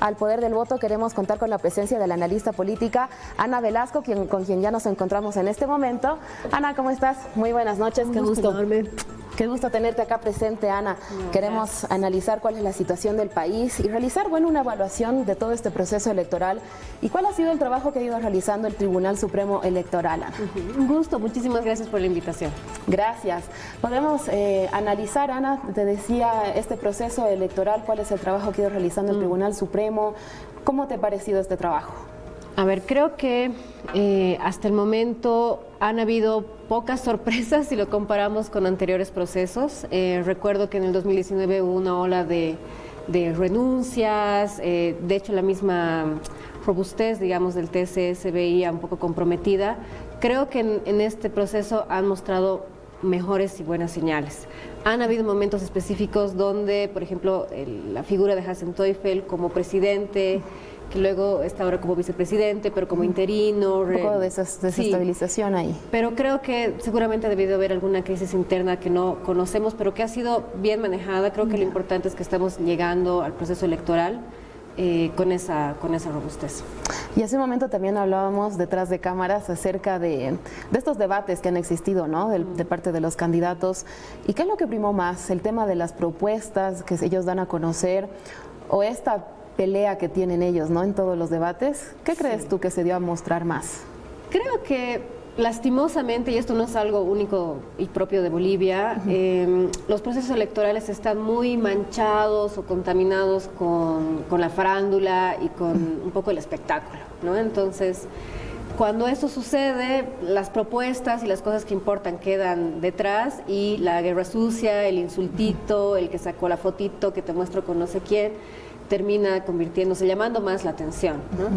Al Poder del Voto queremos contar con la presencia de la analista política Ana Velasco, con quien ya nos encontramos en este momento. Ana, ¿cómo estás? Muy buenas noches, qué gusto. Enorme. Qué gusto tenerte acá presente, Ana. Queremos analizar cuál es la situación del país y realizar, una evaluación de todo este proceso electoral y cuál ha sido el trabajo que ha ido realizando el Tribunal Supremo Electoral, Ana. Un gusto, muchísimas gracias por la invitación. Gracias. Podemos analizar, Ana, te decía, este proceso electoral, cuál es el trabajo que ha ido realizando el Tribunal Supremo. ¿Cómo te ha parecido este trabajo? A ver, creo que hasta el momento han habido pocas sorpresas si lo comparamos con anteriores procesos. Recuerdo que en el 2019 hubo una ola de renuncias, de hecho la misma robustez, digamos, del TC se veía un poco comprometida. Creo que en este proceso han mostrado mejores y buenas señales. Han habido momentos específicos donde, por ejemplo, la figura de Hassan Teufel como presidente, que luego está ahora como vicepresidente, pero como interino. Un poco de desestabilización sí, ahí. Pero creo que seguramente ha debido haber alguna crisis interna que no conocemos, pero que ha sido bien manejada. Creo que lo importante es que estamos llegando al proceso electoral con esa robustez. Y hace un momento también hablábamos detrás de cámaras acerca de estos debates que han existido, ¿no? De parte de los candidatos. ¿Y qué es lo que primó más? ¿El tema de las propuestas que ellos dan a conocer o esta pelea que tienen ellos, ¿no? En todos los debates? ¿Qué crees tú que se dio a mostrar más? Creo que lastimosamente, y esto no es algo único y propio de Bolivia, los procesos electorales están muy manchados o contaminados con la farándula y con un poco el espectáculo, ¿no? Entonces, cuando eso sucede, las propuestas y las cosas que importan quedan detrás y la guerra sucia, el insultito, el que sacó la fotito que te muestro con no sé quién, termina convirtiéndose, llamando más la atención, ¿no?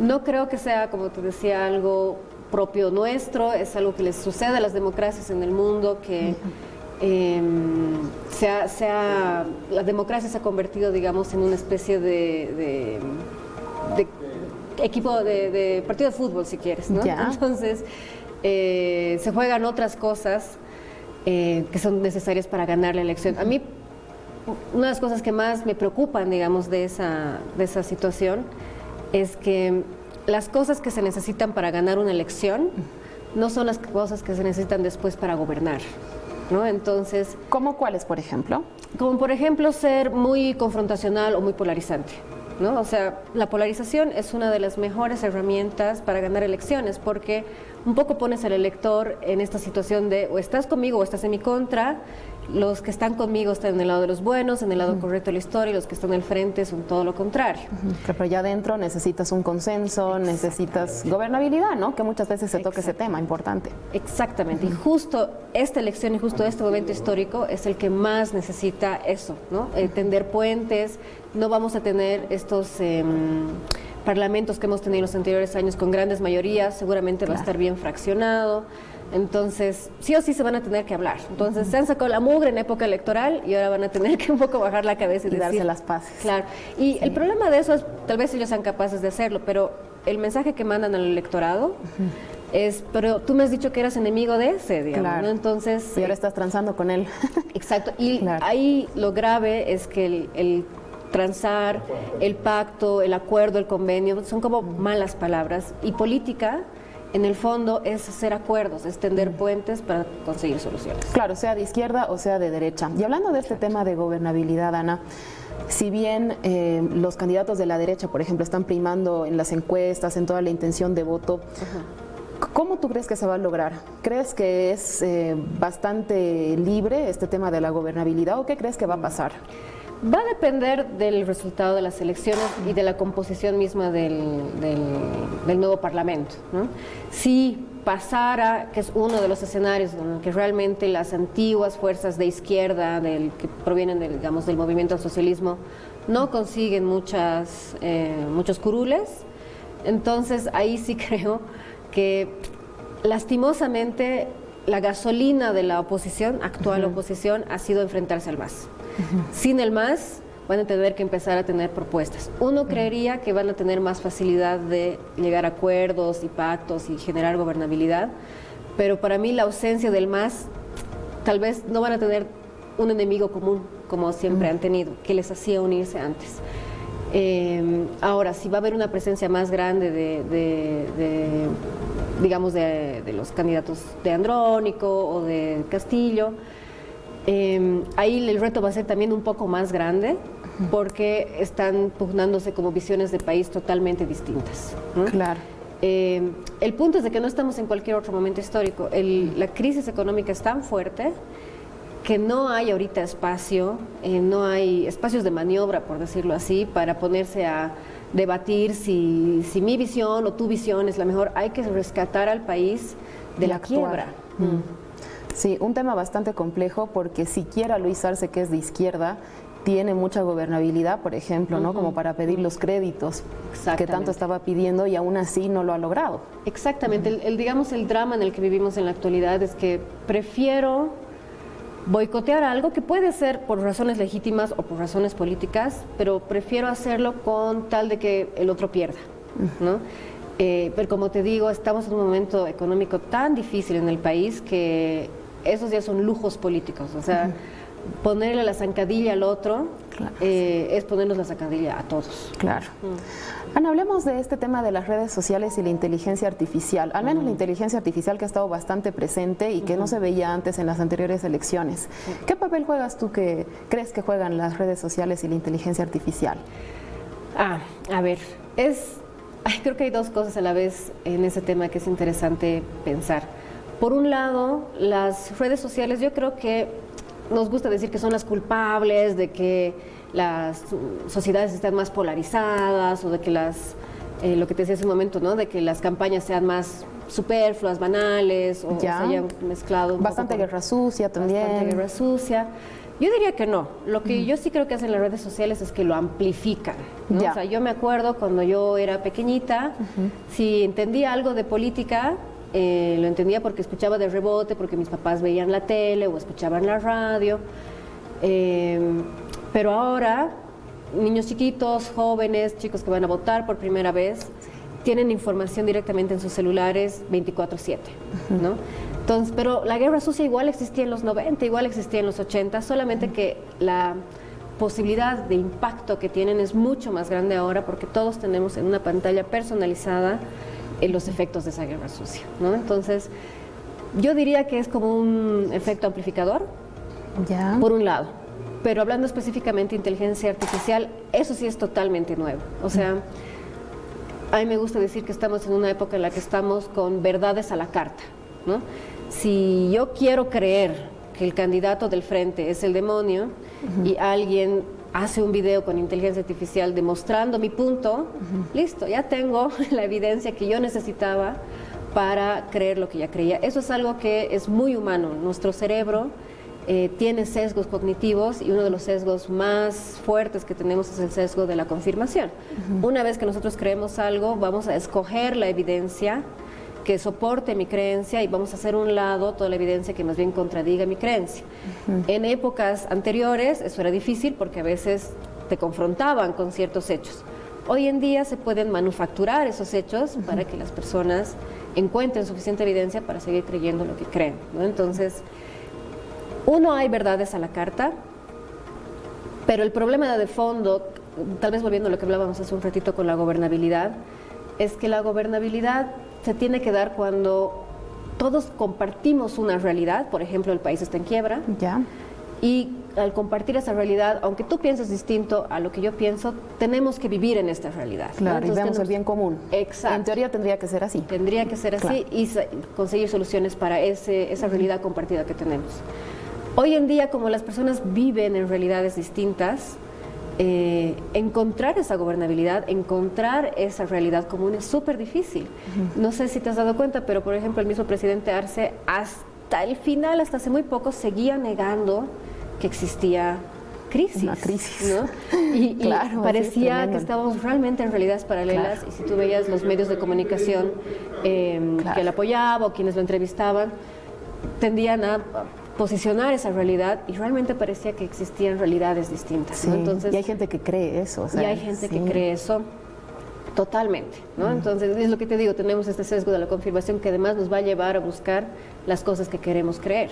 No creo que sea, como te decía, algo propio nuestro, es algo que les sucede a las democracias en el mundo, que la democracia se ha convertido, digamos, en una especie de equipo de partido de fútbol, si quieres, ¿no? Entonces, se juegan otras cosas que son necesarias para ganar la elección. A mí, una de las cosas que más me preocupan, digamos, de esa situación es que las cosas que se necesitan para ganar una elección no son las cosas que se necesitan después para gobernar, ¿no? Entonces, ¿cómo cuáles, por ejemplo? Como por ejemplo ser muy confrontacional o muy polarizante, ¿no? O sea, la polarización es una de las mejores herramientas para ganar elecciones porque un poco pones al elector en esta situación de o estás conmigo o estás en mi contra. Los que están conmigo están en el lado de los buenos, en el lado correcto de la historia, y los que están al frente son todo lo contrario. Pero ya adentro necesitas un consenso, necesitas gobernabilidad, ¿no? Que muchas veces se toca ese tema importante. Exactamente, y justo esta elección y justo este momento histórico es el que más necesita eso, ¿no? Tender puentes. No vamos a tener estos parlamentos que hemos tenido en los anteriores años con grandes mayorías, seguramente va a estar bien fraccionado. Entonces, sí o sí se van a tener que hablar. Entonces, se han sacado la mugre en época electoral y ahora van a tener que un poco bajar la cabeza y decir, darse las paces. Claro. Y el problema de eso es, tal vez ellos sean capaces de hacerlo, pero el mensaje que mandan al electorado es, pero tú me has dicho que eras enemigo de ese, digamos, ¿no? Entonces... Y ahora estás transando con él. Exacto. Y ahí lo grave es que el transar, el pacto, el acuerdo, el convenio, son como malas palabras. Y política, en el fondo, es hacer acuerdos, es tender puentes para conseguir soluciones. Claro, sea de izquierda o sea de derecha. Y hablando de este tema de gobernabilidad, Ana, si bien los candidatos de la derecha, por ejemplo, están primando en las encuestas, en toda la intención de voto, ¿cómo tú crees que se va a lograr? ¿Crees que es bastante libre este tema de la gobernabilidad o qué crees que va a pasar? Va a depender del resultado de las elecciones y de la composición misma del nuevo Parlamento, ¿no? Si pasara, que es uno de los escenarios en el que realmente las antiguas fuerzas de izquierda, que provienen del movimiento al socialismo, no consiguen muchos curules, entonces ahí sí creo que lastimosamente la gasolina de la oposición, actual oposición, ha sido enfrentarse al MAS. Sin el MAS van a tener que empezar a tener propuestas. Uno creería que van a tener más facilidad de llegar a acuerdos y pactos y generar gobernabilidad, pero para mí la ausencia del MAS, tal vez no van a tener un enemigo común como siempre han tenido, que les hacía unirse antes. Ahora, si va a haber una presencia más grande digamos, de los candidatos de Andrónico o de Castillo, ahí el reto va a ser también un poco más grande, porque están pugnándose como visiones de país totalmente distintas, ¿no? Claro. El punto es de que no estamos en cualquier otro momento histórico. La crisis económica es tan fuerte que no hay ahorita espacio, no hay espacios de maniobra, por decirlo así, para ponerse a debatir si mi visión o tu visión es la mejor. Hay que rescatar al país de la quiebra. Sí, un tema bastante complejo, porque siquiera Luis Arce, que es de izquierda, tiene mucha gobernabilidad, por ejemplo, ¿no? Como para pedir los créditos que tanto estaba pidiendo, y aún así no lo ha logrado. Exactamente. Digamos, el drama en el que vivimos en la actualidad es que prefiero boicotear algo que puede ser por razones legítimas o por razones políticas, pero prefiero hacerlo con tal de que el otro pierda, ¿no? Pero como te digo, estamos en un momento económico tan difícil en el país que esos ya son lujos políticos, o sea, ponerle la zancadilla al otro, claro, es ponernos la zancadilla a todos. Claro. Ana, hablemos de este tema de las redes sociales y la inteligencia artificial, al menos la inteligencia artificial, que ha estado bastante presente y que no se veía antes en las anteriores elecciones. ¿Qué papel juegas tú, que crees que juegan las redes sociales y la inteligencia artificial? A ver, creo que hay dos cosas a la vez en ese tema que es interesante pensar. Por un lado, las redes sociales, yo creo que nos gusta decir que son las culpables de que las sociedades están más polarizadas, o de que lo que te decía hace un momento, ¿no? De que las campañas sean más superfluas, banales, o se hayan mezclado bastante guerra sucia también. Bastante guerra sucia. Yo diría que no. Lo que yo sí creo que hacen las redes sociales es que lo amplifican, ¿no? O sea, yo me acuerdo cuando yo era pequeñita, si entendía algo de política, lo entendía porque escuchaba de rebote, porque mis papás veían la tele o escuchaban la radio. Pero ahora, niños chiquitos, jóvenes, chicos que van a votar por primera vez, tienen información directamente en sus celulares 24/7, ¿no? Entonces, pero la guerra sucia igual existía en los 90, igual existía en los 80, solamente que la posibilidad de impacto que tienen es mucho más grande ahora, porque todos tenemos en una pantalla personalizada los efectos de esa guerra sucia, ¿no? Entonces, yo diría que es como un efecto amplificador, por un lado. Pero hablando específicamente de inteligencia artificial, eso sí es totalmente nuevo. O sea, a mí me gusta decir que estamos en una época en la que estamos con verdades a la carta, ¿no? Si yo quiero creer que el candidato del frente es el demonio, y alguien hace un video con inteligencia artificial demostrando mi punto, listo, ya tengo la evidencia que yo necesitaba para creer lo que ya creía. Eso es algo que es muy humano. Nuestro cerebro tiene sesgos cognitivos, y uno de los sesgos más fuertes que tenemos es el sesgo de la confirmación. Una vez que nosotros creemos algo, vamos a escoger la evidencia que soporte mi creencia, y vamos a hacer a un lado toda la evidencia que más bien contradiga mi creencia. En épocas anteriores eso era difícil, porque a veces te confrontaban con ciertos hechos. Hoy en día se pueden manufacturar esos hechos para que las personas encuentren suficiente evidencia para seguir creyendo lo que creen, ¿no? Entonces, hay verdades a la carta, pero el problema de fondo, tal vez volviendo a lo que hablábamos hace un ratito con la gobernabilidad, es que la gobernabilidad se tiene que dar cuando todos compartimos una realidad. Por ejemplo, el país está en quiebra, y al compartir esa realidad, aunque tú pienses distinto a lo que yo pienso, tenemos que vivir en esta realidad, ¿no? Claro, y vemos el bien común. Exacto. En teoría tendría que ser así. Tendría que ser así, y conseguir soluciones para esa realidad compartida que tenemos. Hoy en día, como las personas viven en realidades distintas, encontrar esa gobernabilidad, encontrar esa realidad común es súper difícil. No sé si te has dado cuenta, pero por ejemplo el mismo presidente Arce, hasta el final, hasta hace muy poco, seguía negando que existía crisis. Una crisis, ¿no? Y claro, parecía que estábamos realmente en realidades paralelas, y si tú veías los medios de comunicación que le apoyaban o quienes lo entrevistaban, tendían a posicionar esa realidad, y realmente parecía que existían realidades distintas, ¿no? Entonces, y hay gente que cree eso. Y hay gente que cree eso totalmente, ¿no? Entonces, es lo que te digo, tenemos este sesgo de la confirmación que además nos va a llevar a buscar las cosas que queremos creer.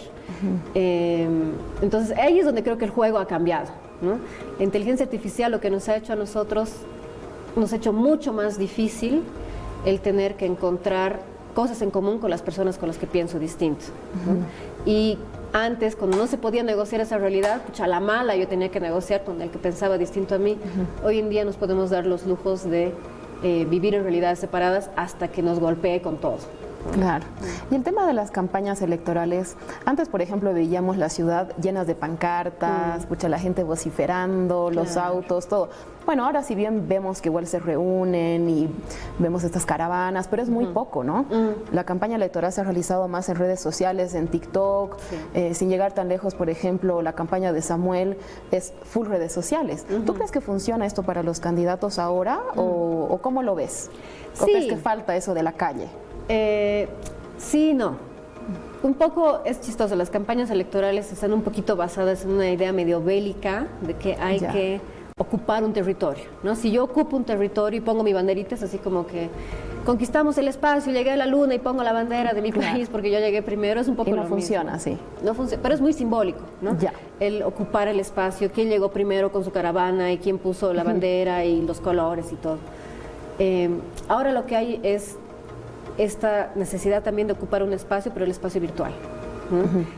Entonces, ahí es donde creo que el juego ha cambiado, ¿no? La inteligencia artificial lo que nos ha hecho a nosotros nos ha hecho mucho más difícil el tener que encontrar cosas en común con las personas con las que pienso distinto, ¿no? Y antes, cuando no se podía negociar esa realidad, pucha, a la mala yo tenía que negociar con el que pensaba distinto a mí. Hoy en día nos podemos dar los lujos de vivir en realidades separadas hasta que nos golpee con todo. Claro. Y el tema de las campañas electorales, antes, por ejemplo, veíamos la ciudad llenas de pancartas, pucha, la gente vociferando, los autos, todo. Bueno, ahora si bien vemos que igual se reúnen y vemos estas caravanas, pero es muy poco, ¿no? La campaña electoral se ha realizado más en redes sociales, en TikTok, sin llegar tan lejos, por ejemplo, la campaña de Samuel es full redes sociales. ¿Tú crees que funciona esto para los candidatos ahora o cómo lo ves? ¿O crees que falta eso de la calle? Sí, no. Un poco es chistoso, las campañas electorales están un poquito basadas en una idea medio bélica de que hay que ocupar un territorio, ¿no? Si yo ocupo un territorio y pongo mi banderita, es así como que conquistamos el espacio, llegué a la luna y pongo la bandera de mi país porque yo llegué primero, es un poco y no lo funciona mismo. así. No funciona, pero es muy simbólico, ¿no? El ocupar el espacio, quién llegó primero con su caravana y quién puso la bandera y los colores y todo. Ahora lo que hay es esta necesidad también de ocupar un espacio, pero el espacio virtual.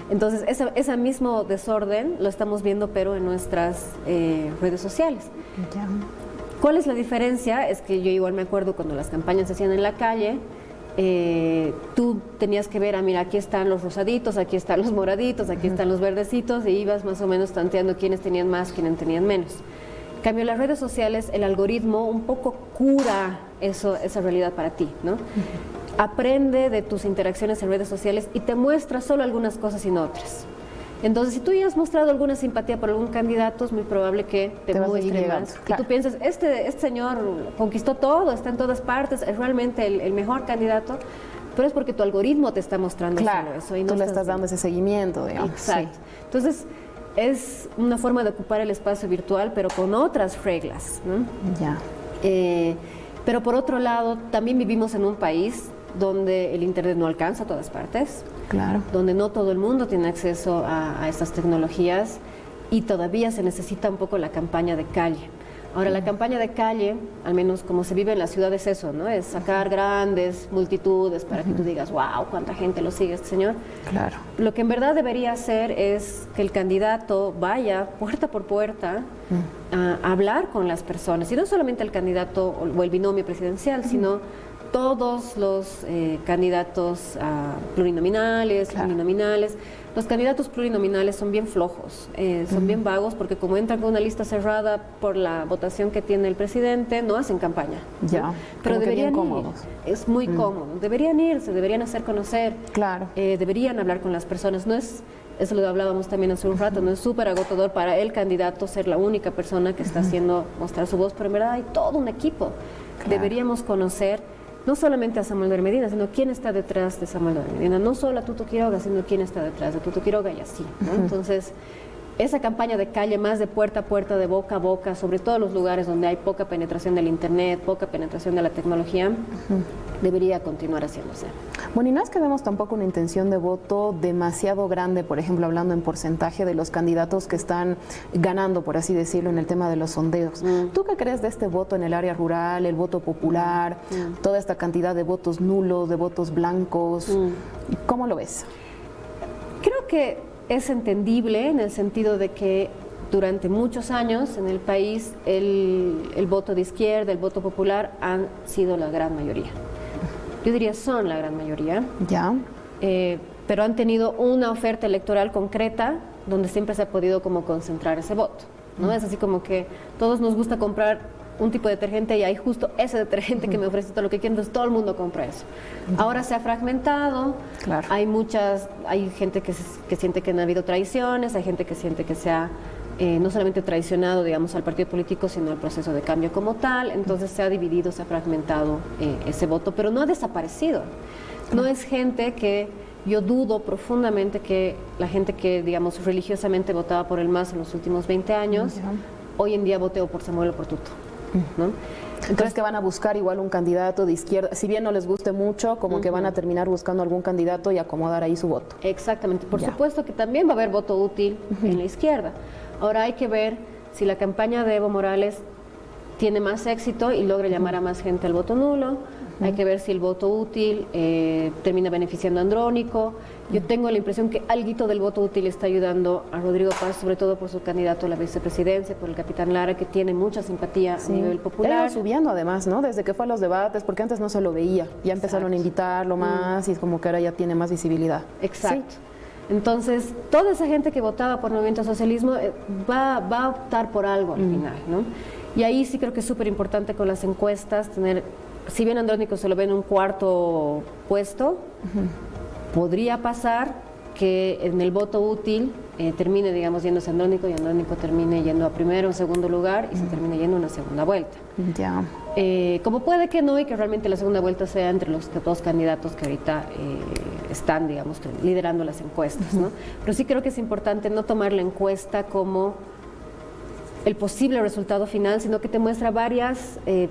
Entonces, ese mismo desorden lo estamos viendo, pero en nuestras redes sociales. ¿Cuál es la diferencia? Es que yo igual me acuerdo cuando las campañas se hacían en la calle, tú tenías que ver, mira, aquí están los rosaditos, aquí están los moraditos, aquí están los verdecitos, y ibas más o menos tanteando quiénes tenían más, quiénes tenían menos. En cambio, en las redes sociales, el algoritmo un poco cura esa realidad para ti, ¿no? Aprende de tus interacciones en redes sociales y te muestra solo algunas cosas y no otras. Entonces, si tú ya has mostrado alguna simpatía por algún candidato, es muy probable que te muestre más. Y tú piensas, este señor conquistó todo, está en todas partes, es realmente el mejor candidato, pero es porque tu algoritmo te está mostrando solo eso. Y no tú le estás dando ese seguimiento, digamos. Exacto. Entonces, es una forma de ocupar el espacio virtual, pero con otras reglas, ¿no? Pero por otro lado, también vivimos en un país donde el Internet no alcanza a todas partes, donde no todo el mundo tiene acceso a estas tecnologías y todavía se necesita un poco la campaña de calle. Ahora, la campaña de calle, al menos como se vive en la ciudad, es eso, ¿no? Es sacar grandes multitudes para que tú digas, wow, cuánta gente lo sigue este señor. Lo que en verdad debería hacer es que el candidato vaya puerta por puerta a hablar con las personas, y no solamente el candidato o el binomio presidencial, sino todos los candidatos plurinominales, uninominales. Los candidatos plurinominales son bien flojos, son bien vagos, porque como entran con una lista cerrada por la votación que tiene el presidente, no hacen campaña. Pero deberían ir. Es muy cómodo. Deberían irse, deberían hacer conocer, deberían hablar con las personas. No es, eso lo hablábamos también hace un rato, no es súper agotador para el candidato ser la única persona que está haciendo mostrar su voz, pero en verdad hay todo un equipo. Deberíamos conocer no solamente a Samuel Doria Medina, sino quién está detrás de Samuel Doria Medina, no solo a Tuto Quiroga, sino quién está detrás de Tuto Quiroga y así, ¿no? Entonces, esa campaña de calle, más de puerta a puerta, de boca a boca, sobre todo los lugares donde hay poca penetración del Internet, poca penetración de la tecnología, debería continuar haciéndose. Bueno, y no es que vemos tampoco una intención de voto demasiado grande, por ejemplo, hablando en porcentaje de los candidatos que están ganando, por así decirlo, en el tema de los sondeos. ¿Tú qué crees de este voto en el área rural, el voto popular, toda esta cantidad de votos nulos, de votos blancos? ¿Cómo lo ves? Creo que es entendible en el sentido de que durante muchos años en el país el voto de izquierda, el voto popular han sido la gran mayoría. Yo diría son la gran mayoría, pero han tenido una oferta electoral concreta donde siempre se ha podido como concentrar ese voto, ¿no? Es así como que todos nos gusta comprar un tipo de detergente y hay justo ese detergente que me ofrece todo lo que quiero, entonces todo el mundo compra eso. Ahora se ha fragmentado, hay gente que siente que no ha habido traiciones, hay gente que siente que se ha no solamente traicionado, digamos, al partido político, sino al proceso de cambio como tal. Entonces se ha dividido, se ha fragmentado ese voto, pero no ha desaparecido. No es gente que, yo dudo profundamente que la gente que, digamos, religiosamente votaba por el MAS en los últimos 20 años, hoy en día vote por Samuel o por Tuto, ¿no? Entonces que van a buscar igual un candidato de izquierda, si bien no les guste mucho, como que van a terminar buscando algún candidato y acomodar ahí su voto. Exactamente. Por supuesto que también va a haber voto útil en la izquierda. Ahora hay que ver si la campaña de Evo Morales tiene más éxito y logra llamar a más gente al voto nulo. Hay que ver si el voto útil termina beneficiando a Andrónico. Yo tengo la impresión que alguito del voto útil está ayudando a Rodrigo Paz, sobre todo por su candidato a la vicepresidencia, por el capitán Lara, que tiene mucha simpatía a nivel popular. Ha ido subiendo además, ¿no? Desde que fue a los debates, porque antes no se lo veía. Ya empezaron a invitarlo más y es como que ahora ya tiene más visibilidad. Exacto. Sí. Entonces, toda esa gente que votaba por Movimiento Socialismo va a optar por algo al final, ¿no? Y ahí sí creo que es súper importante con las encuestas tener, si bien Andrónico se lo ve en un cuarto puesto, podría pasar que en el voto útil termine, digamos, yéndose Andrónico y Andrónico termine yendo a primero o segundo lugar y se termine yendo a una segunda vuelta. Ya. Como puede que no y que realmente la segunda vuelta sea entre los dos candidatos que ahorita están, digamos, liderando las encuestas, ¿no? Pero sí creo que es importante no tomar la encuesta como el posible resultado final, sino que te muestra varios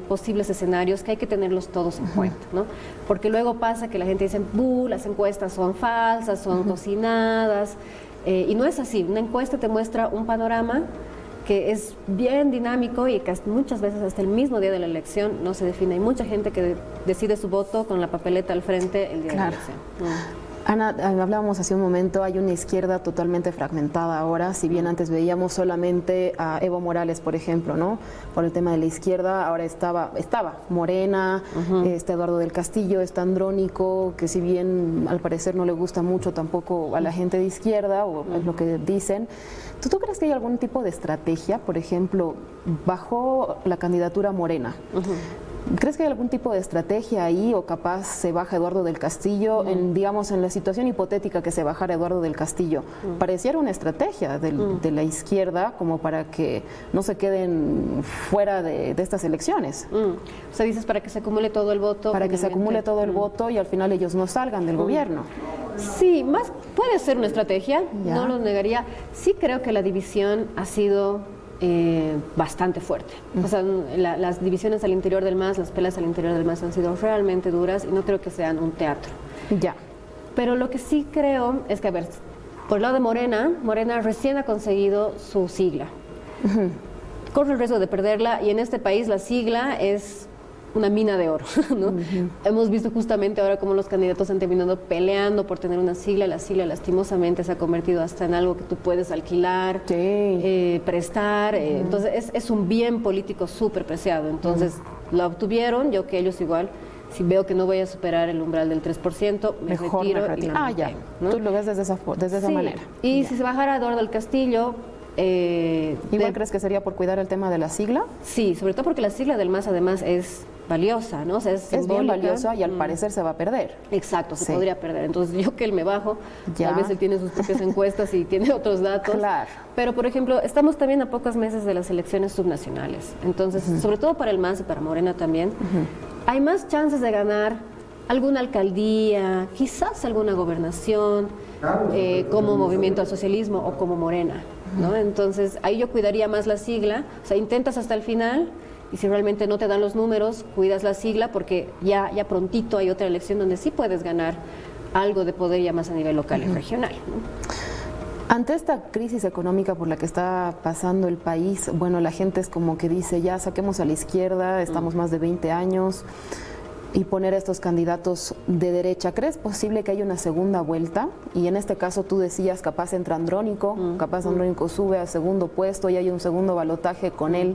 posibles escenarios que hay que tenerlos todos en cuenta, ¿no? Porque luego pasa que la gente dice, las encuestas son falsas, son cocinadas, y no es así. Una encuesta te muestra un panorama que es bien dinámico y que muchas veces hasta el mismo día de la elección no se define. Hay mucha gente que decide su voto con la papeleta al frente el día de la elección. Ana, hablábamos hace un momento, hay una izquierda totalmente fragmentada ahora, si bien antes veíamos solamente a Evo Morales, por ejemplo, ¿no? Por el tema de la izquierda, ahora estaba Morena, está Eduardo del Castillo, está Andrónico, que si bien al parecer no le gusta mucho tampoco a la gente de izquierda, o es lo que dicen. ¿Tú crees que hay algún tipo de estrategia, por ejemplo, bajo la candidatura Morena? ¿Crees que hay algún tipo de estrategia ahí o capaz se baja Eduardo del Castillo, digamos en la situación hipotética que se bajara Eduardo del Castillo? Pareciera una estrategia de la izquierda como para que no se queden fuera de estas elecciones. O sea, dices para que se acumule todo el voto. Para que se acumule todo el voto y al final ellos no salgan del gobierno. Sí, más puede ser una estrategia, no lo negaría. Sí creo que la división ha sido bastante fuerte. O sea, las divisiones al interior del MAS, las peleas al interior del MAS han sido realmente duras y no creo que sean un teatro. Ya. Pero lo que sí creo es que, a ver, por el lado de Morena recién ha conseguido su sigla. Corre el riesgo de perderla y en este país la sigla es una mina de oro, ¿no? Hemos visto justamente ahora cómo los candidatos han terminado peleando por tener una sigla. La sigla lastimosamente se ha convertido hasta en algo que tú puedes alquilar, prestar. Entonces es un bien político súper preciado. Entonces la obtuvieron, yo que ellos igual. Si veo que no voy a superar el umbral del 3%, me retiro y la mantengo, ¿no? Tú lo ves desde esa manera. Y si se bajara Eduardo del Castillo... ¿Igual crees que sería por cuidar el tema de la sigla? Sí, sobre todo porque la sigla del MAS además es valiosa, ¿no? O sea, es bien valiosa y al parecer se va a perder. Exacto, se podría perder. Entonces yo que él me bajo, tal vez él tiene sus propias encuestas y tiene otros datos. Claro. Pero, por ejemplo, estamos también a pocos meses de las elecciones subnacionales. Entonces, sobre todo para el MAS y para Morena también, hay más chances de ganar alguna alcaldía, quizás alguna gobernación, como Movimiento al Socialismo o como Morena, ¿no? Entonces, ahí yo cuidaría más la sigla, o sea, intentas hasta el final y si realmente no te dan los números, cuidas la sigla porque ya prontito hay otra elección donde sí puedes ganar algo de poder ya más a nivel local y regional, ¿no? Ante esta crisis económica por la que está pasando el país, bueno, la gente es como que dice, ya saquemos a la izquierda, estamos más de 20 años, y poner a estos candidatos de derecha. ¿Crees posible que haya una segunda vuelta? Y en este caso tú decías, capaz entra Andrónico, capaz Andrónico sube al segundo puesto y hay un segundo balotaje con él.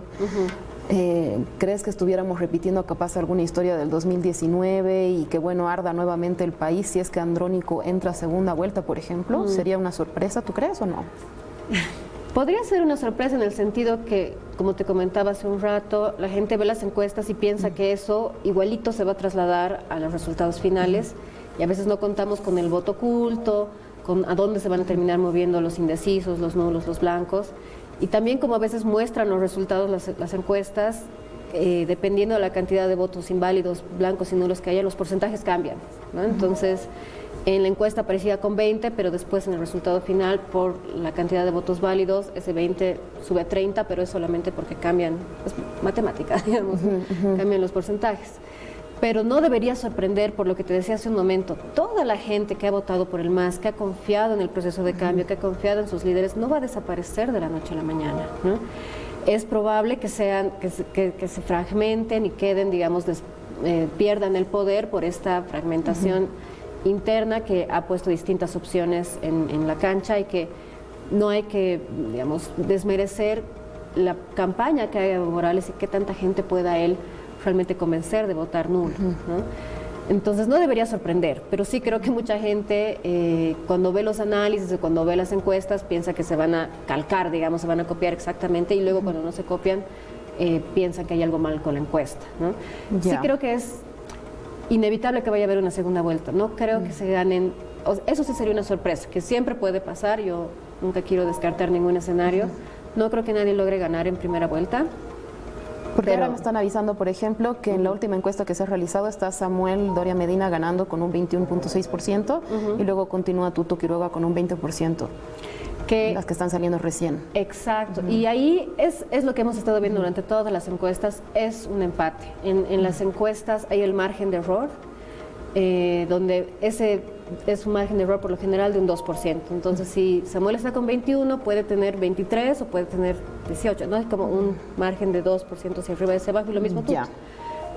¿Crees que estuviéramos repitiendo capaz alguna historia del 2019 y que, bueno, arda nuevamente el país si es que Andrónico entra a segunda vuelta, por ejemplo? ¿Sería una sorpresa, tú crees o no? Podría ser una sorpresa en el sentido que, como te comentaba hace un rato, la gente ve las encuestas y piensa que eso igualito se va a trasladar a los resultados finales y a veces no contamos con el voto oculto, con a dónde se van a terminar moviendo los indecisos, los nulos, los blancos. Y también como a veces muestran los resultados las encuestas, dependiendo de la cantidad de votos inválidos, blancos y nulos que haya, los porcentajes cambian, ¿no? Entonces, en la encuesta aparecía con 20, pero después en el resultado final, por la cantidad de votos válidos, ese 20 sube a 30, pero es solamente porque cambian, es matemática, digamos, cambian los porcentajes. Pero no debería sorprender, por lo que te decía hace un momento, toda la gente que ha votado por el MAS, que ha confiado en el proceso de cambio, que ha confiado en sus líderes, no va a desaparecer de la noche a la mañana, ¿no? es probable que que se fragmenten y queden, digamos, pierdan el poder por esta fragmentación interna que ha puesto distintas opciones en la cancha, y que no hay que, digamos, desmerecer la campaña que haga Evo Morales y que tanta gente pueda él realmente convencer de votar nulo, ¿no? Entonces no debería sorprender, pero sí creo que mucha gente cuando ve los análisis o cuando ve las encuestas piensa que se van a calcar, digamos, se van a copiar exactamente, y luego cuando no se copian piensan que hay algo mal con la encuesta, ¿no? Sí creo que es inevitable que vaya a haber una segunda vuelta, no creo que se ganen, eso sí sería una sorpresa, que siempre puede pasar, yo nunca quiero descartar ningún escenario, no creo que nadie logre ganar en primera vuelta. Porque ahora me están avisando, por ejemplo, que en la última encuesta que se ha realizado está Samuel Doria Medina ganando con un 21.6% y luego continúa Tuto Quiroga con un 20%. Las que están saliendo recién. Exacto, y ahí es lo que hemos estado viendo durante todas las encuestas, es un empate. En las encuestas hay el margen de error, donde ese es un margen de error por lo general de un 2%. Entonces, si Samuel está con 21, puede tener 23 o puede tener 18, ¿no? Es como un margen de 2% hacia arriba y hacia abajo, y lo mismo Tuto.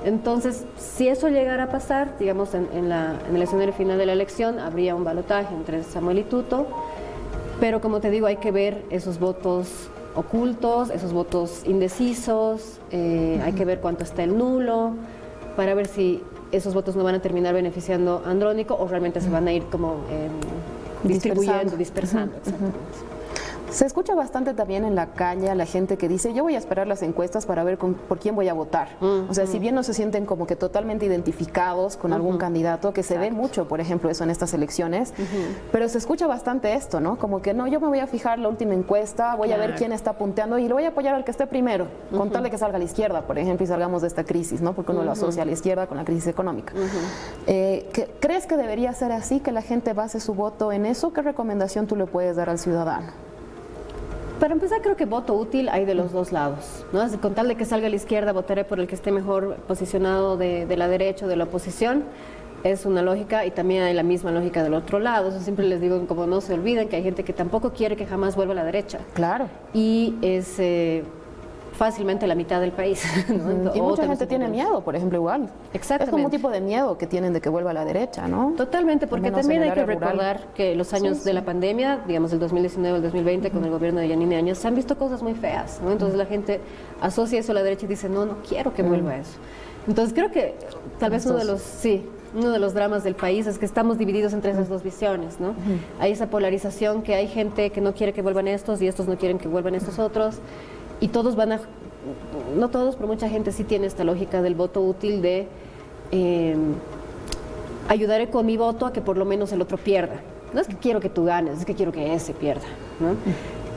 Entonces, si eso llegara a pasar, digamos, en el escenario final de la elección, habría un balotaje entre Samuel y Tuto, pero como te digo, hay que ver esos votos ocultos, esos votos indecisos, hay que ver cuánto está el nulo, para ver si esos votos no van a terminar beneficiando a Andrónico o realmente se van a ir como dispersando. Exactamente. Se escucha bastante también en la calle a la gente que dice, yo voy a esperar las encuestas para ver por quién voy a votar. O sea, si bien no se sienten como que totalmente identificados con algún candidato, que se ve mucho, por ejemplo, eso en estas elecciones, pero se escucha bastante esto, ¿no? Como que no, yo me voy a fijar la última encuesta, voy a ver quién está punteando y lo voy a apoyar al que esté primero, con tal de que salga a la izquierda, por ejemplo, y salgamos de esta crisis, ¿no? Porque uno lo asocia a la izquierda con la crisis económica. ¿Crees que debería ser así, que la gente base su voto en eso? ¿Qué recomendación tú le puedes dar al ciudadano? Para empezar, creo que voto útil hay de los dos lados, ¿no? Con tal de que salga a la izquierda, votaré por el que esté mejor posicionado de la derecha o de la oposición. Es una lógica, y también hay la misma lógica del otro lado. Eso siempre les digo, como no se olviden que hay gente que tampoco quiere que jamás vuelva a la derecha. Claro. Y es fácilmente la mitad del país, ¿no? Y mucha gente tiene miedo, por ejemplo, igual. Exactamente. Es como un tipo de miedo que tienen de que vuelva a la derecha, ¿no? Totalmente, porque también hay que recordar que los años de la pandemia, digamos el 2019 al 2020, con el gobierno de Yanine Áñez, se han visto cosas muy feas, ¿no? Entonces la gente asocia eso a la derecha y dice, no quiero que vuelva eso. Entonces creo que tal vez uno de los dramas del país es que estamos divididos entre esas dos visiones, ¿no? Hay esa polarización, que hay gente que no quiere que vuelvan estos y estos no quieren que vuelvan estos otros, y todos van a, no todos, pero mucha gente sí tiene esta lógica del voto útil de ayudaré con mi voto a que por lo menos el otro pierda. No es que quiero que tú ganes, es que quiero que ese pierda, ¿no?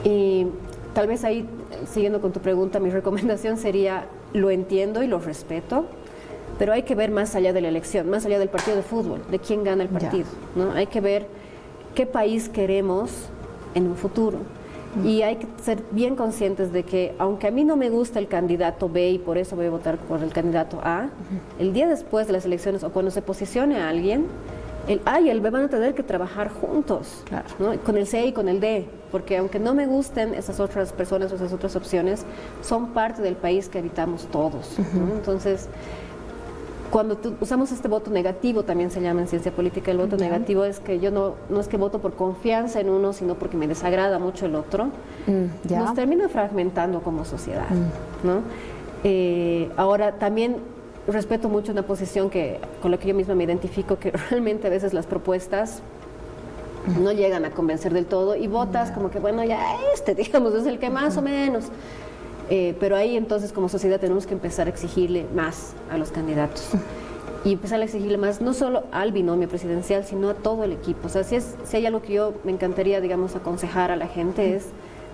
Y tal vez ahí, siguiendo con tu pregunta, mi recomendación sería, lo entiendo y lo respeto, pero hay que ver más allá de la elección, más allá del partido de fútbol, de quién gana el partido, ¿no? Hay que ver qué país queremos en un futuro. Y hay que ser bien conscientes de que, aunque a mí no me gusta el candidato B y por eso voy a votar por el candidato A, el día después de las elecciones o cuando se posicione a alguien, el A y el B van a tener que trabajar juntos, ¿no? Con el C y con el D, porque aunque no me gusten esas otras personas o esas otras opciones, son parte del país que habitamos todos, ¿no? Entonces, cuando usamos este voto negativo, también se llama en ciencia política el voto negativo, es que yo no es que voto por confianza en uno, sino porque me desagrada mucho el otro, nos termina fragmentando como sociedad, ¿no? Ahora, también respeto mucho una posición con la que yo misma me identifico, que realmente a veces las propuestas no llegan a convencer del todo y votas como que, bueno, ya digamos, es el que más o menos... pero ahí entonces como sociedad tenemos que empezar a exigirle más a los candidatos y empezar a exigirle más no solo al binomio presidencial, sino a todo el equipo. O sea, si hay algo que yo me encantaría, digamos, aconsejar a la gente es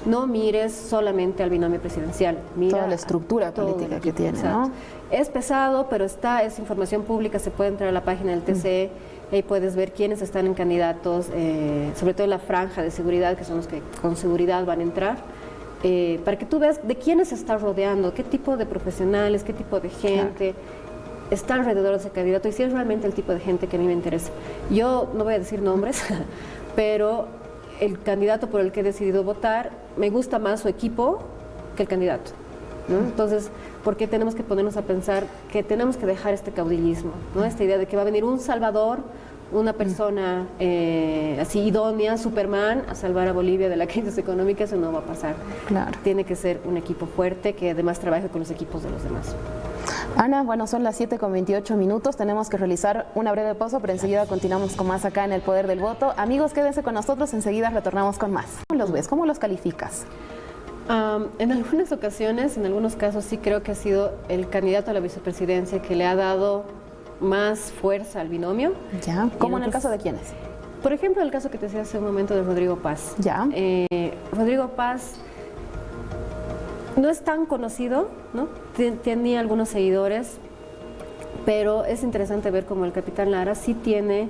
no mires solamente al binomio presidencial, mira toda la estructura política que tiene, ¿no? Es pesado, pero es información pública, se puede entrar a la página del TCE, ahí puedes ver quiénes están en candidatos, sobre todo en la franja de seguridad, que son los que con seguridad van a entrar. Para que tú veas de quiénes se está rodeando, qué tipo de profesionales, qué tipo de gente está alrededor de ese candidato y si es realmente el tipo de gente que a mí me interesa. Yo no voy a decir nombres, pero el candidato por el que he decidido votar, me gusta más su equipo que el candidato. ¿no? Entonces, ¿por qué tenemos que ponernos a pensar que tenemos que dejar este caudillismo, ¿no? Esta idea de que va a venir un salvador, una persona así idónea, Superman, a salvar a Bolivia de la crisis económica? Eso no va a pasar. Claro. Tiene que ser un equipo fuerte que además trabaje con los equipos de los demás. Ana, bueno, son las 7:28, tenemos que realizar una breve pausa, pero enseguida continuamos con más acá en El Poder del Voto. Amigos, quédense con nosotros, enseguida retornamos con más. ¿Cómo los ves? ¿Cómo los calificas? En algunas ocasiones, en algunos casos sí creo que ha sido el candidato a la vicepresidencia que le ha dado más fuerza al binomio. Ya, ¿cómo en el caso de quiénes? Por ejemplo, el caso que te decía hace un momento de Rodrigo Paz. Ya. Rodrigo Paz no es tan conocido, ¿no? Tenía algunos seguidores, pero es interesante ver cómo el capitán Lara sí tiene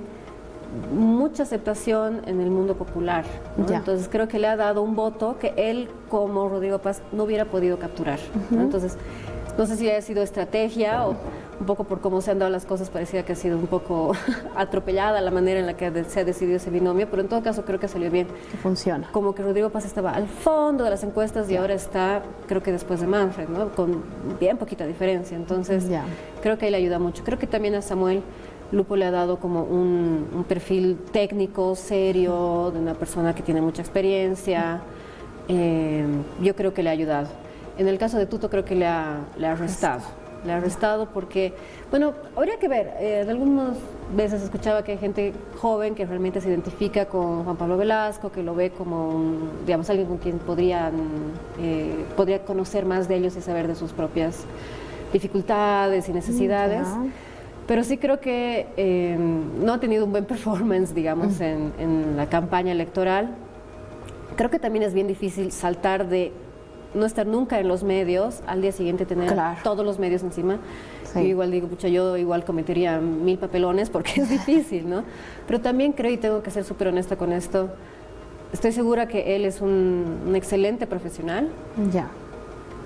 mucha aceptación en el mundo popular, ¿no? Entonces creo que le ha dado un voto que él, como Rodrigo Paz, no hubiera podido capturar, ¿no? Entonces, no sé si ha sido estrategia o un poco por cómo se han dado las cosas, parecía que ha sido un poco atropellada la manera en la que se ha decidido ese binomio, pero en todo caso creo que salió bien. Que funciona. Como que Rodrigo Paz estaba al fondo de las encuestas y ahora está, creo que después de Manfred, ¿no? Con bien poquita diferencia, entonces creo que ahí le ayuda mucho. Creo que también a Samuel Lupo le ha dado como un perfil técnico, serio, de una persona que tiene mucha experiencia. Yo creo que le ha ayudado. En el caso de Tuto creo que le ha restado. Le ha restado porque, bueno, habría que ver. Algunas veces escuchaba que hay gente joven que realmente se identifica con Juan Pablo Velasco, que lo ve como, digamos, alguien con quien podría conocer más de ellos y saber de sus propias dificultades y necesidades. Pero sí creo que no ha tenido un buen performance, digamos, en la campaña electoral. Creo que también es bien difícil saltar de no estar nunca en los medios, al día siguiente tener todos los medios encima. Yo igual digo, pucha, yo igual cometería 1000 papelones porque es difícil, ¿no? Pero también creo, y tengo que ser súper honesta con esto, estoy segura que él es un excelente profesional.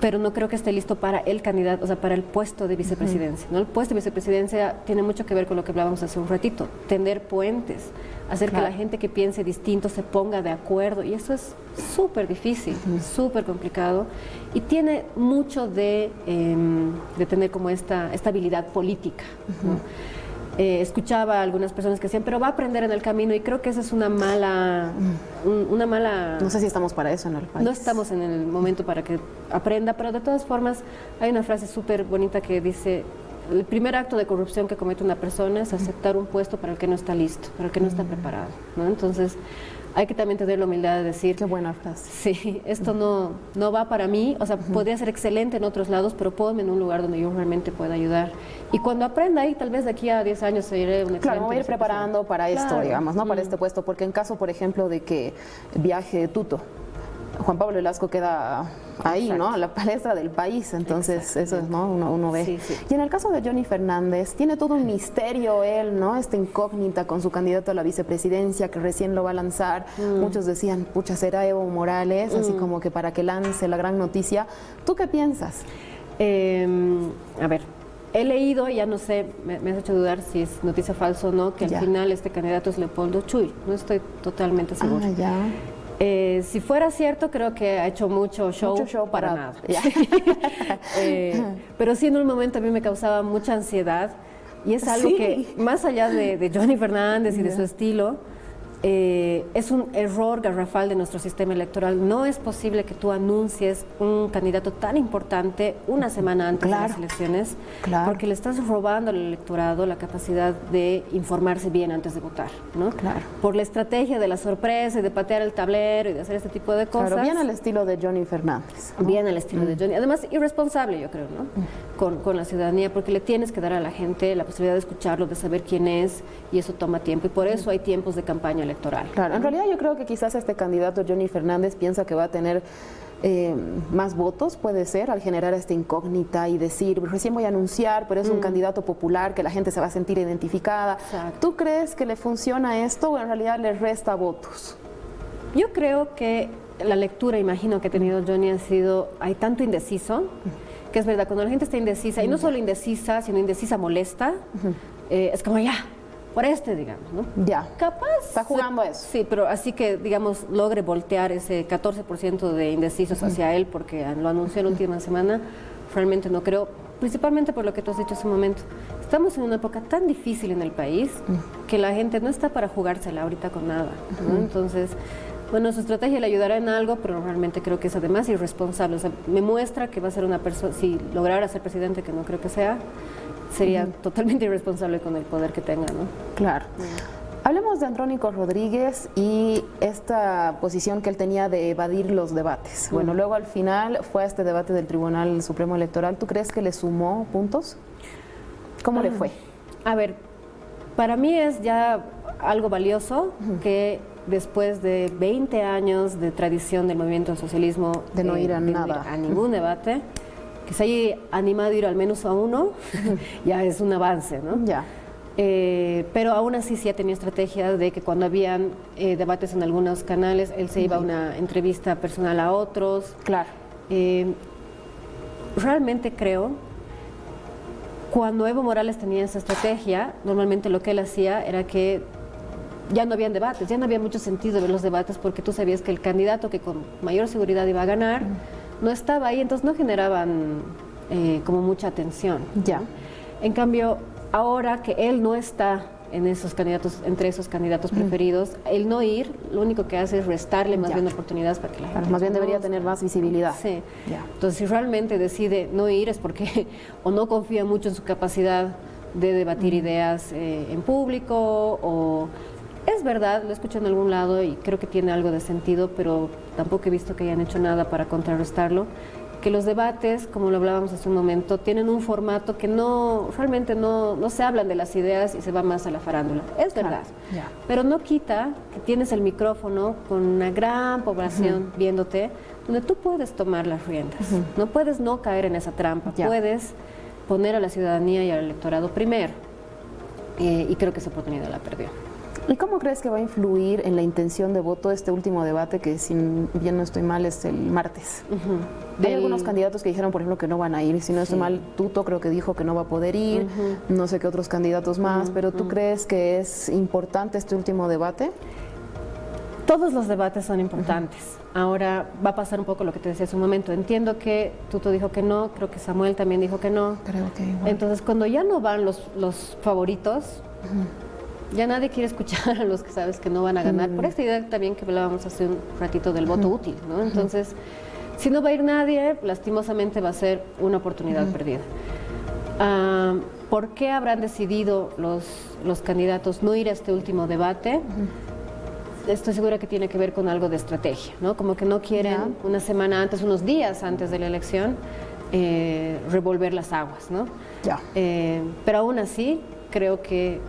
Pero no creo que esté listo para el candidato, o sea, para el puesto de vicepresidencia, ¿no? El puesto de vicepresidencia tiene mucho que ver con lo que hablábamos hace un ratito, tender puentes, hacer que la gente que piense distinto se ponga de acuerdo, y eso es súper difícil, súper complicado, y tiene mucho de tener como esta habilidad política, ¿no? Escuchaba a algunas personas que decían, pero va a aprender en el camino, y creo que esa es una mala... No sé si estamos para eso en el país. No estamos en el momento para que aprenda, pero de todas formas hay una frase súper bonita que dice, el primer acto de corrupción que comete una persona es aceptar un puesto para el que no está listo, para el que no está preparado, ¿no? Entonces hay que también tener la humildad de decir... Qué buena frase. Sí, esto no va para mí, o sea, podría ser excelente en otros lados, pero pónganme en un lugar donde yo realmente pueda ayudar. Y cuando aprenda ahí, tal vez de aquí a 10 años seguiré un excelente... Claro, me voy a ir preparando para esto, digamos, ¿no? Para este puesto, porque en caso, por ejemplo, de que viaje Tuto, Juan Pablo Velasco queda ahí, ¿no? A la palestra del país, entonces eso es, ¿no? Uno ve. Y en el caso de Johnny Fernández, tiene todo un misterio él, ¿no? Esta incógnita con su candidato a la vicepresidencia que recién lo va a lanzar. Muchos decían, pucha, será Evo Morales, así como que para que lance la gran noticia. ¿Tú qué piensas? A ver, he leído, ya no sé, me has hecho dudar si es noticia falsa o no, que al final este candidato es Leopoldo Chuy. No estoy totalmente segura. Si fuera cierto, creo que ha hecho mucho show para nada. Pero sí, en un momento a mí me causaba mucha ansiedad, y es algo que, más allá de Johnny Fernández y de su estilo, es un error garrafal de nuestro sistema electoral. No es posible que tú anuncies un candidato tan importante una semana antes de las elecciones, porque le estás robando al electorado la capacidad de informarse bien antes de votar, ¿no? Por la estrategia de la sorpresa y de patear el tablero y de hacer este tipo de cosas. Bien al estilo de Johnny Fernández, ¿no? Bien al estilo de Johnny. Además, irresponsable, yo creo, ¿no? Con la ciudadanía, porque le tienes que dar a la gente la posibilidad de escucharlo, de saber quién es, y eso toma tiempo, y por eso hay tiempos de campaña electoral. Claro, en realidad yo creo que quizás este candidato Johnny Fernández piensa que va a tener más votos, puede ser, al generar esta incógnita y decir, recién voy a anunciar, pero es un candidato popular que la gente se va a sentir identificada. ¿Tú crees que le funciona esto o en realidad le resta votos? Yo creo que la lectura, imagino, que ha tenido Johnny ha sido, hay tanto indeciso, que es verdad, cuando la gente está indecisa, y no solo indecisa, sino indecisa molesta, es como ya, por este, digamos, ¿no? Ya. Capaz. Está jugando a eso. Sí, pero así que, digamos, logre voltear ese 14% de indecisos hacia él, porque lo anunció la última semana, realmente no creo, principalmente por lo que tú has dicho hace un momento. Estamos en una época tan difícil en el país que la gente no está para jugársela ahorita con nada, ¿no? Entonces, bueno, su estrategia le ayudará en algo, pero realmente creo que es además irresponsable. O sea, me muestra que va a ser una persona, si lograra ser presidente, que no creo que sea, sería totalmente irresponsable con el poder que tenga, ¿no? Claro. Hablemos de Andrónico Rodríguez y esta posición que él tenía de evadir los debates. Bueno, luego al final fue a este debate del Tribunal Supremo Electoral. ¿Tú crees que le sumó puntos? ¿Cómo le fue? A ver, para mí es ya algo valioso que después de 20 años de tradición del movimiento del socialismo, de no ir a nada, a ningún debate, que se haya animado a ir al menos a uno, ya es un avance, ¿no? Ya. Pero aún así sí ha tenido estrategia de que cuando habían debates en algunos canales, él se iba a una entrevista personal a otros. Claro. Realmente creo, cuando Evo Morales tenía esa estrategia, normalmente lo que él hacía era que ya no habían debates, ya no había mucho sentido ver los debates porque tú sabías que el candidato que con mayor seguridad iba a ganar no estaba ahí, entonces no generaban como mucha atención. Ya. En cambio, ahora que él no está en esos candidatos, entre esos candidatos preferidos, el no ir, lo único que hace es restarle más bien oportunidades para que la gente más bien debería tener más visibilidad. Sí. Ya. Entonces, si realmente decide no ir es porque o no confía mucho en su capacidad de debatir ideas en público, o es verdad, lo escucho en algún lado y creo que tiene algo de sentido, pero tampoco he visto que hayan hecho nada para contrarrestarlo, que los debates, como lo hablábamos hace un momento, tienen un formato que realmente no se hablan de las ideas y se va más a la farándula. Es verdad, pero no quita que tienes el micrófono con una gran población viéndote, donde tú puedes tomar las riendas, no puedes no caer en esa trampa, puedes poner a la ciudadanía y al electorado primero, y creo que esa oportunidad la perdió. ¿Y cómo crees que va a influir en la intención de voto este último debate, que si bien no estoy mal es el martes? Hay algunos candidatos que dijeron, por ejemplo, que no van a ir. Si no estoy mal, Tuto creo que dijo que no va a poder ir, no sé qué otros candidatos más, pero ¿tú crees que es importante este último debate? Todos los debates son importantes. Ahora va a pasar un poco lo que te decía hace un momento. Entiendo que Tuto dijo que no, creo que Samuel también dijo que no. Creo que igual. Entonces, cuando ya no van los favoritos, ya nadie quiere escuchar a los que sabes que no van a ganar. Por esta idea también que hablábamos hace un ratito del voto útil, ¿no? Entonces, si no va a ir nadie, lastimosamente va a ser una oportunidad perdida. ¿Por qué habrán decidido los candidatos no ir a este último debate? Estoy segura que tiene que ver con algo de estrategia, ¿no? Como que no quieren una semana antes, unos días antes de la elección, revolver las aguas, ¿no? Pero aún así, creo que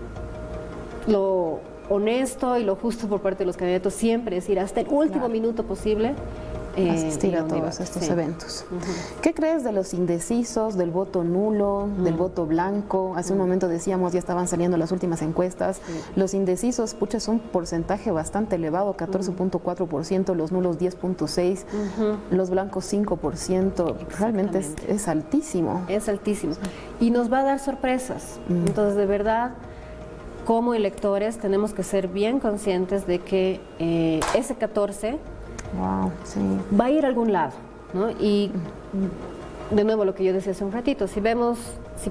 lo honesto y lo justo por parte de los candidatos siempre es ir hasta el último minuto posible, asistir a todos estos eventos. ¿Qué crees de los indecisos, del voto nulo, del voto blanco? Hace un momento decíamos, ya estaban saliendo las últimas encuestas. Los indecisos, pucha, es un porcentaje bastante elevado, 14.4%, los nulos 10.6%, los blancos 5%. Realmente es altísimo. Es altísimo. Y nos va a dar sorpresas. Entonces, de verdad, como electores tenemos que ser bien conscientes de que ese 14 va a ir a algún lado, ¿no? Y de nuevo lo que yo decía hace un ratito, si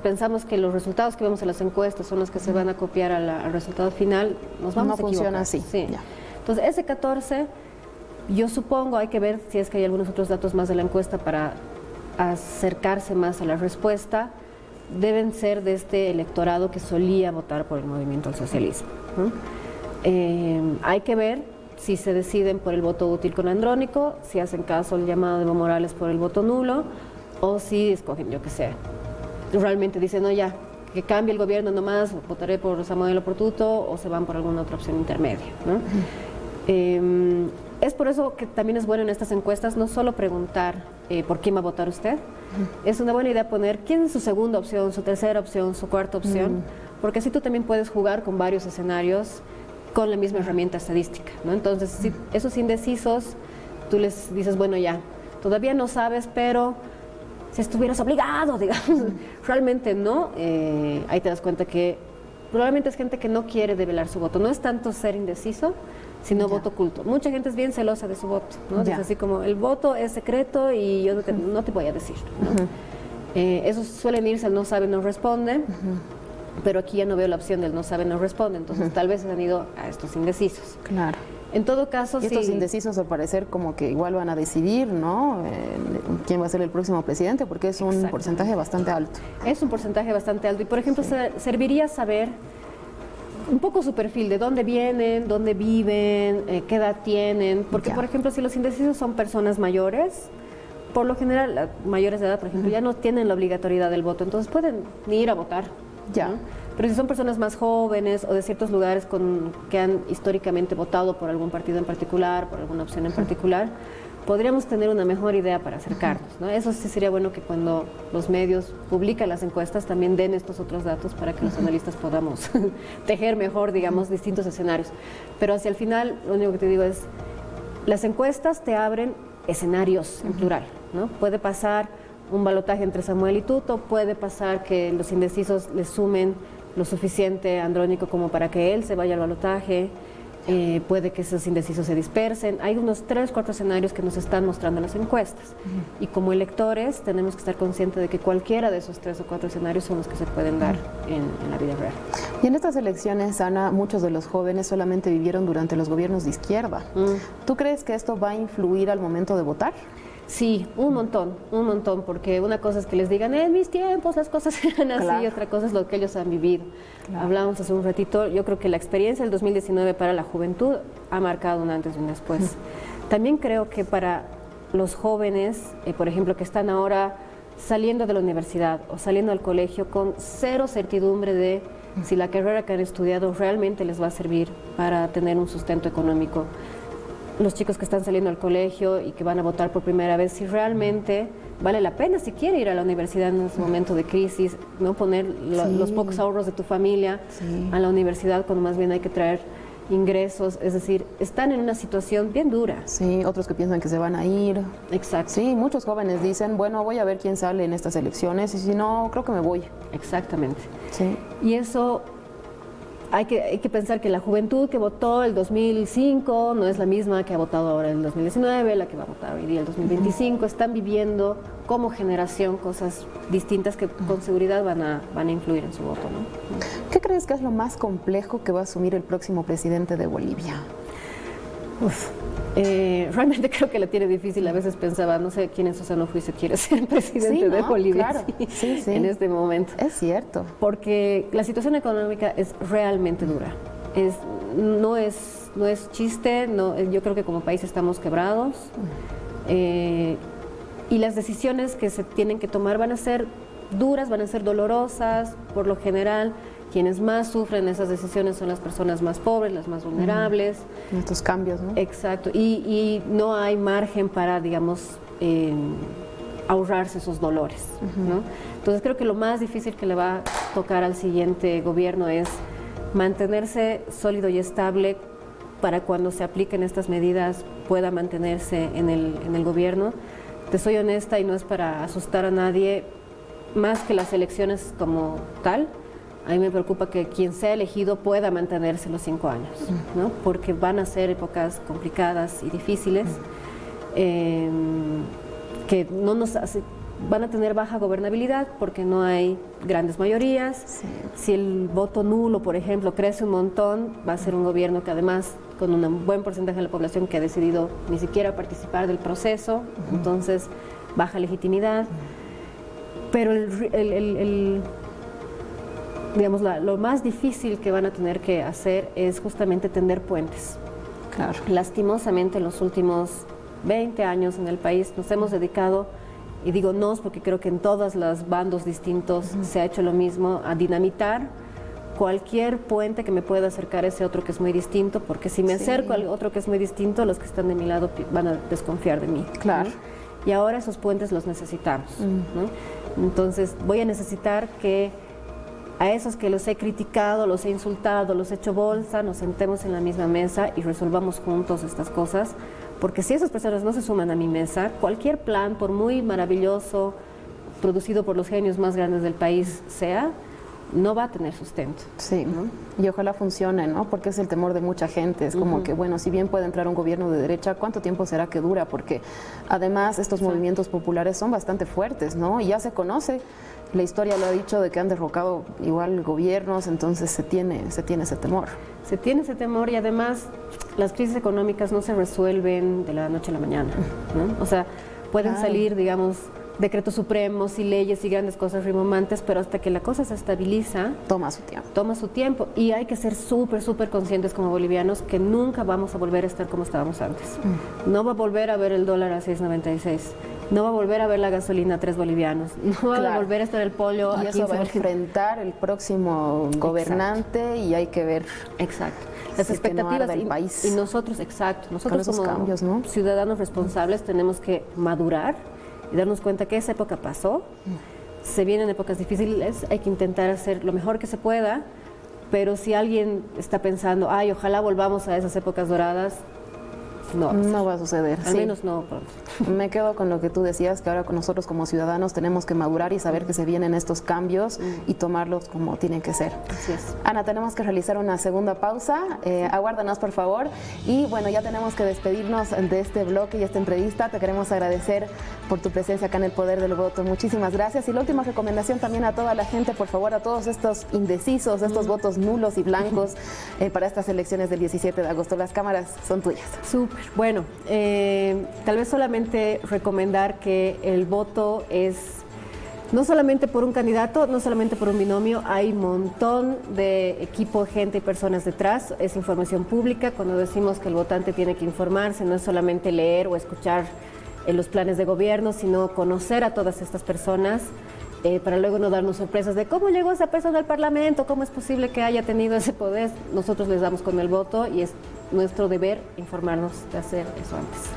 pensamos que los resultados que vemos en las encuestas son los que se van a copiar al resultado final, nos vamos a equivocar. No funciona así. Sí. Entonces ese 14, yo supongo, hay que ver si es que hay algunos otros datos más de la encuesta para acercarse más a la respuesta, deben ser de este electorado que solía votar por el movimiento al socialismo, ¿no? Hay que ver si se deciden por el voto útil con Andrónico, si hacen caso al llamado de Evo Morales por el voto nulo, o si escogen, yo qué sé, realmente dicen, no, ya, que cambie el gobierno nomás, votaré por Samuel o por Tuto, o se van por alguna otra opción intermedia, ¿no? Es por eso que también es bueno en estas encuestas no solo preguntar por quién va a votar usted, es una buena idea poner quién es su segunda opción, su tercera opción, su cuarta opción, porque así tú también puedes jugar con varios escenarios con la misma herramienta estadística, ¿no? Entonces, si esos indecisos, tú les dices, bueno, ya, todavía no sabes, pero si estuvieras obligado, digamos, realmente no, ahí te das cuenta que probablemente es gente que no quiere develar su voto. No es tanto ser indeciso, sino voto oculto. Mucha gente es bien celosa de su voto, ¿no? Es así como, el voto es secreto y yo no te voy a decir, ¿no? Esos suelen irse al no sabe, no responde, pero aquí ya no veo la opción del no sabe, no responde, entonces tal vez se han ido a estos indecisos. Claro. En todo caso, y estos indecisos al parecer como que igual van a decidir, ¿no? Quién va a ser el próximo presidente, porque es un porcentaje bastante alto. Es un porcentaje bastante alto y, por ejemplo, serviría saber un poco su perfil, de dónde vienen, dónde viven, qué edad tienen, porque, por ejemplo, si los indecisos son personas mayores, por lo general, mayores de edad, por ejemplo, ya no tienen la obligatoriedad del voto, entonces pueden ni ir a votar. ¿No? Pero si son personas más jóvenes o de ciertos lugares que han históricamente votado por algún partido en particular, por alguna opción en particular, podríamos tener una mejor idea para acercarnos, ¿no? Eso sí sería bueno que cuando los medios publican las encuestas también den estos otros datos para que los analistas podamos tejer mejor, digamos, distintos escenarios. Pero hacia el final, lo único que te digo es, las encuestas te abren escenarios en plural, ¿no? Puede pasar un balotaje entre Samuel y Tuto, puede pasar que los indecisos le sumen lo suficiente a Andrónico como para que él se vaya al balotaje, puede que esos indecisos se dispersen. Hay unos 3, 4 escenarios que nos están mostrando las encuestas y como electores tenemos que estar conscientes de que cualquiera de esos 3 o 4 escenarios son los que se pueden dar en la vida real. Y en estas elecciones, Ana, muchos de los jóvenes solamente vivieron durante los gobiernos de izquierda. ¿Tú crees que esto va a influir al momento de votar? Sí, un montón, porque una cosa es que les digan, en mis tiempos las cosas eran así, y otra cosa es lo que ellos han vivido. Hablábamos hace un ratito, yo creo que la experiencia del 2019 para la juventud ha marcado un antes y un después. También creo que para los jóvenes, por ejemplo, que están ahora saliendo de la universidad o saliendo al colegio con cero certidumbre de si la carrera que han estudiado realmente les va a servir para tener un sustento económico. Los chicos que están saliendo al colegio y que van a votar por primera vez, si realmente vale la pena, si quiere ir a la universidad en ese momento de crisis, no poner los pocos ahorros de tu familia a la universidad cuando más bien hay que traer ingresos, es decir, están en una situación bien dura. Sí, otros que piensan que se van a ir. Exacto. Sí, muchos jóvenes dicen, bueno, voy a ver quién sale en estas elecciones y si no, creo que me voy. Exactamente. Sí. Y eso... Hay que pensar que la juventud que votó el 2005 no es la misma que ha votado ahora en el 2019, la que va a votar hoy día el 2025. Están viviendo como generación cosas distintas que con seguridad van a influir en su voto, ¿no? ¿Qué crees que es lo más complejo que va a asumir el próximo presidente de Bolivia? Realmente creo que la tiene difícil. A veces pensaba, no sé quién en su sano juicio quiere ser presidente de Bolivia, claro. Sí. En este momento. Es cierto. Porque la situación económica es realmente dura. No es chiste, yo creo que como país estamos quebrados y las decisiones que se tienen que tomar van a ser duras, van a ser dolorosas. Por lo general, quienes más sufren esas decisiones son las personas más pobres, las más vulnerables. Estos cambios, ¿no? Exacto, y no hay margen para, digamos, ahorrarse esos dolores, ¿no? Entonces creo que lo más difícil que le va a tocar al siguiente gobierno es mantenerse sólido y estable para cuando se apliquen estas medidas pueda mantenerse en el gobierno. Te soy honesta y no es para asustar a nadie, más que las elecciones como tal. A mí me preocupa que quien sea elegido pueda mantenerse los 5 años, ¿no? Porque van a ser épocas complicadas y difíciles, que van a tener baja gobernabilidad porque no hay grandes mayorías. Sí. Si el voto nulo, por ejemplo, crece un montón, va a ser un gobierno que además, con un buen porcentaje de la población que ha decidido ni siquiera participar del proceso, entonces baja legitimidad. Pero digamos, lo más difícil que van a tener que hacer es justamente tender puentes. Claro. Lastimosamente, en los últimos 20 años en el país nos hemos dedicado, y digo nos porque creo que en todos los bandos distintos se ha hecho lo mismo, a dinamitar cualquier puente que me pueda acercar a ese otro que es muy distinto, porque si me acerco al otro que es muy distinto, los que están de mi lado van a desconfiar de mí. Claro. ¿No? Y ahora esos puentes los necesitamos, ¿no? Entonces voy a necesitar que a esos que los he criticado, los he insultado, los he hecho bolsa, nos sentemos en la misma mesa y resolvamos juntos estas cosas, porque si esas personas no se suman a mi mesa, cualquier plan, por muy maravilloso, producido por los genios más grandes del país sea, no va a tener sustento. Sí, y ojalá funcione, ¿no? Porque es el temor de mucha gente. Es como que, bueno, si bien puede entrar un gobierno de derecha, ¿cuánto tiempo será que dura? Porque además estos movimientos populares son bastante fuertes, ¿no? Y ya se conoce, la historia lo ha dicho, de que han derrocado igual gobiernos, entonces se tiene ese temor. Se tiene ese temor y además las crisis económicas no se resuelven de la noche a la mañana, ¿no? O sea, pueden salir, digamos, decretos supremos y leyes y grandes cosas rimbombantes, pero hasta que la cosa se estabiliza... Toma su tiempo. Toma su tiempo y hay que ser súper conscientes como bolivianos que nunca vamos a volver a estar como estábamos antes. No va a volver a ver el dólar a 6.96, no va a volver a ver la gasolina a 3 bolivianos, no va a volver a estar el pollo a 15 eso va a enfrentar el próximo gobernante y hay que ver... Exacto. Las expectativas del país. Y nosotros, nosotros como cambios, ¿no? ciudadanos responsables tenemos que madurar y darnos cuenta que esa época pasó, se vienen épocas difíciles, hay que intentar hacer lo mejor que se pueda, pero si alguien está pensando, ay, ojalá volvamos a esas épocas doradas, no va a suceder. Al menos no pronto. Me quedo con lo que tú decías, que ahora con nosotros como ciudadanos tenemos que madurar y saber que se vienen estos cambios y tomarlos como tienen que ser. Así es. Ana, tenemos que realizar una segunda pausa, aguárdanos por favor. Y bueno, ya tenemos que despedirnos de este bloque y esta entrevista. Te queremos agradecer por tu presencia acá en El Poder del Voto. Muchísimas gracias. Y la última recomendación también a toda la gente, por favor, a todos estos indecisos, estos votos nulos y blancos para estas elecciones del 17 de agosto. Las cámaras son tuyas. Súper. Bueno, tal vez solamente recomendar que el voto es no solamente por un candidato, no solamente por un binomio, hay un montón de equipo, gente y personas detrás, es información pública. Cuando decimos que el votante tiene que informarse, no es solamente leer o escuchar los planes de gobierno, sino conocer a todas estas personas para luego no darnos sorpresas de cómo llegó esa persona al Parlamento, cómo es posible que haya tenido ese poder. Nosotros les damos con el voto y es nuestro deber informarnos de hacer eso antes.